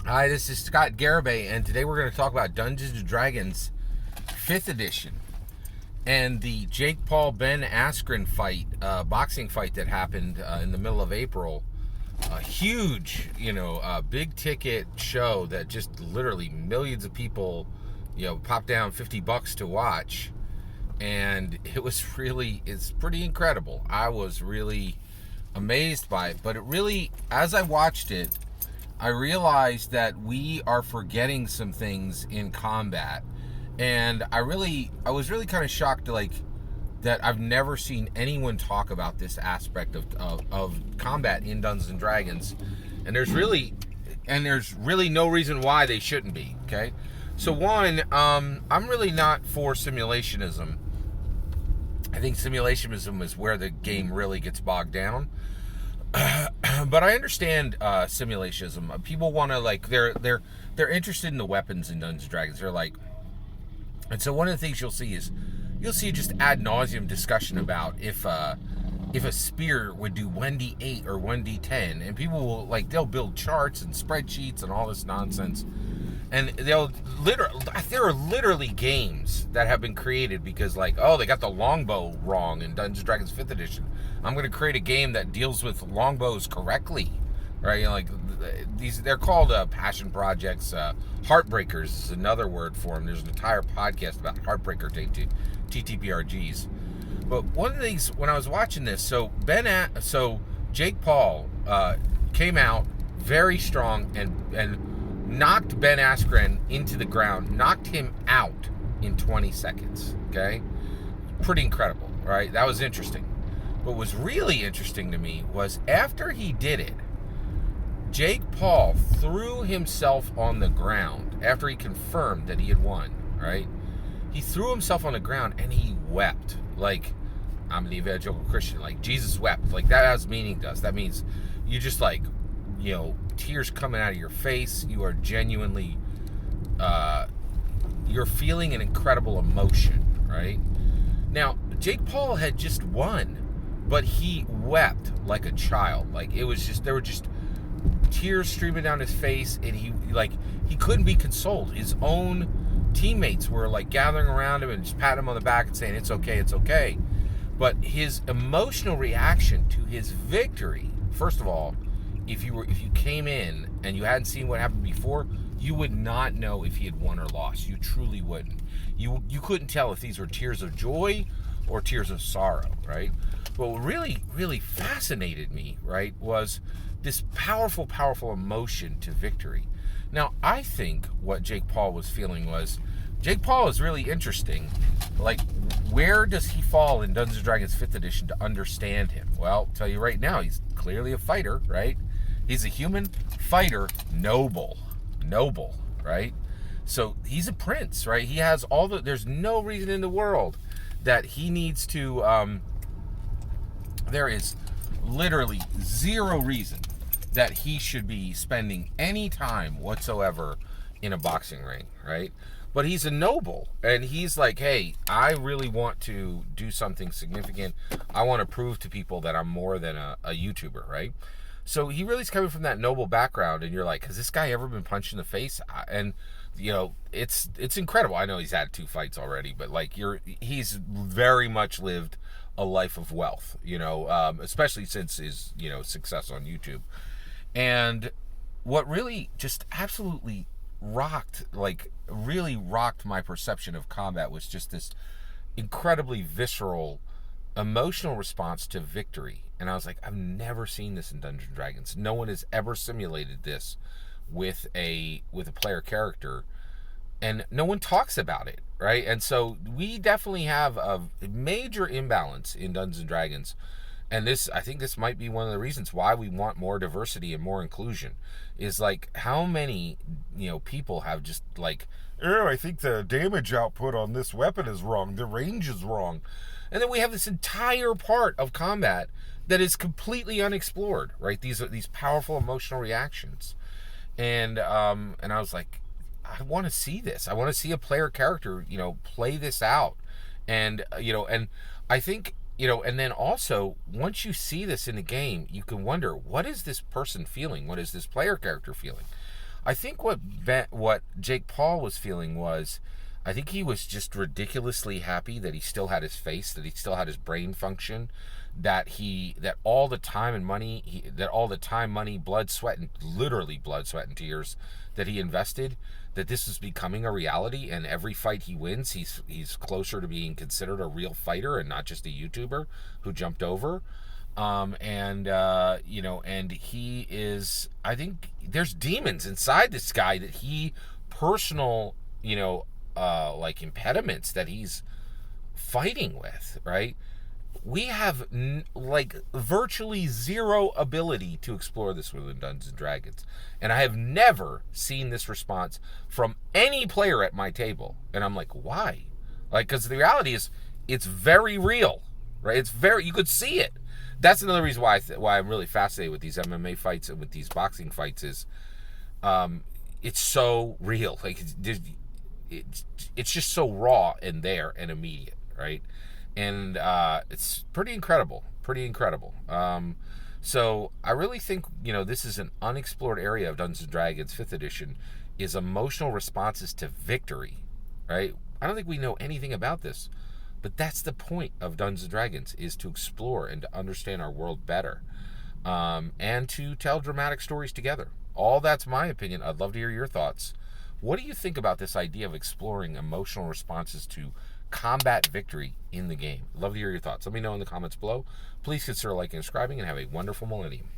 Hi, this is Scott Garibay, and today we're going to talk about Dungeons & Dragons 5th Edition and the Jake Paul Ben Askren fight, boxing fight that happened in the middle of April. A huge, big ticket show that just literally millions of people, popped down $50 to watch. And it's pretty incredible. I was really amazed by it, but it really, as I watched it, I realized that we are forgetting some things in combat, and I was really kind of shocked, that I've never seen anyone talk about this aspect of combat in Dungeons and Dragons, and there's really no reason why they shouldn't be. Okay, so one, I'm really not for simulationism. I think simulationism is where the game really gets bogged down. But I understand simulationism. People want to they're interested in the weapons in Dungeons and Dragons. They're like, and so one of the things you'll see just ad nauseum discussion about if a spear would do 1d8 or 1d10, and people will they'll build charts and spreadsheets and all this nonsense, and there are literally games that have been created because they got the longbow wrong in Dungeons and Dragons 5th edition. I'm going to create a game that deals with longbows correctly, right? They're called passion projects. Heartbreakers is another word for them. There's an entire podcast about Heartbreaker TTRPGs. But one of the things when I was watching this, so Jake Paul came out very strong and knocked Ben Askren into the ground, knocked him out in 20 seconds. Okay, pretty incredible, right? That was interesting. What was really interesting to me was after he did it, Jake Paul threw himself on the ground after he confirmed that he had won, right? He threw himself on the ground and he wept. I'm an evangelical Christian. Jesus wept. That has meaning to us. That means you just tears coming out of your face. You are genuinely, you're feeling an incredible emotion, right? Now, Jake Paul had just won, but he wept like a child. There were just tears streaming down his face, and he couldn't be consoled. His own teammates were gathering around him and just patting him on the back and saying, it's okay. But his emotional reaction to his victory, first of all, if you came in and you hadn't seen what happened before, you would not know if he had won or lost. You truly wouldn't. You couldn't tell if these were tears of joy or tears of sorrow, right? But what really fascinated me, right, was this powerful emotion to victory. Now, I think what Jake Paul was feeling was, Jake Paul is really interesting. Where does he fall in Dungeons & Dragons 5th edition to understand him? Well, I'll tell you right now, he's clearly a fighter, right? He's a human fighter, noble, right? So he's a prince, right? He has there's no reason in the world that he needs to, there is literally zero reason that he should be spending any time whatsoever in a boxing ring, right? But he's a noble, and he's like, hey, I really want to do something significant. I want to prove to people that I'm more than a YouTuber, right? So he really is coming from that noble background, and you're like, has this guy ever been punched in the face? And it's incredible. I know he's had 2 fights already, but he's very much lived a life of wealth, especially since his success on YouTube. And what really just absolutely really rocked my perception of combat was just this incredibly visceral emotional response to victory. And I was like, I've never seen this in Dungeons & Dragons. No one has ever simulated this with a player character, and no one talks about it, right? And so we definitely have a major imbalance in Dungeons & Dragons. And I think this might be one of the reasons why we want more diversity and more inclusion, is how many, people have just I think the damage output on this weapon is wrong. The range is wrong. And then we have this entire part of combat that is completely unexplored, right? These powerful emotional reactions. And I was like, I want to see this. I want to see a player character, play this out. And, and I think, and then also, once you see this in the game, you can wonder, what is this person feeling? What is this player character feeling? I think what Jake Paul was feeling was, I think he was just ridiculously happy that he still had his face, that he still had his brain function, that all the time and money, that all the time, money, blood, sweat, and literally blood, sweat, and tears that he invested, that this is becoming a reality, and every fight he wins, he's closer to being considered a real fighter and not just a YouTuber who jumped over. And he is, I think there's demons inside this guy that he personal, like impediments that he's fighting with, right? We have like virtually zero ability to explore this within Dungeons and Dragons, and I have never seen this response from any player at my table. And I'm like, why? Like, because the reality is, it's very real, right? You could see it. That's another reason why I'm really fascinated with these MMA fights and with these boxing fights is, it's so real. Like it's just so raw and there and immediate, right? And it's pretty incredible. So I really think this is an unexplored area of Dungeons and Dragons 5th edition, is emotional responses to victory, right? I don't think we know anything about this. But that's the point of Dungeons & Dragons, is to explore and to understand our world better, and to tell dramatic stories together. All that's my opinion. I'd love to hear your thoughts. What do you think about this idea of exploring emotional responses to combat victory in the game? I'd love to hear your thoughts. Let me know in the comments below. Please consider liking and subscribing, and have a wonderful millennium.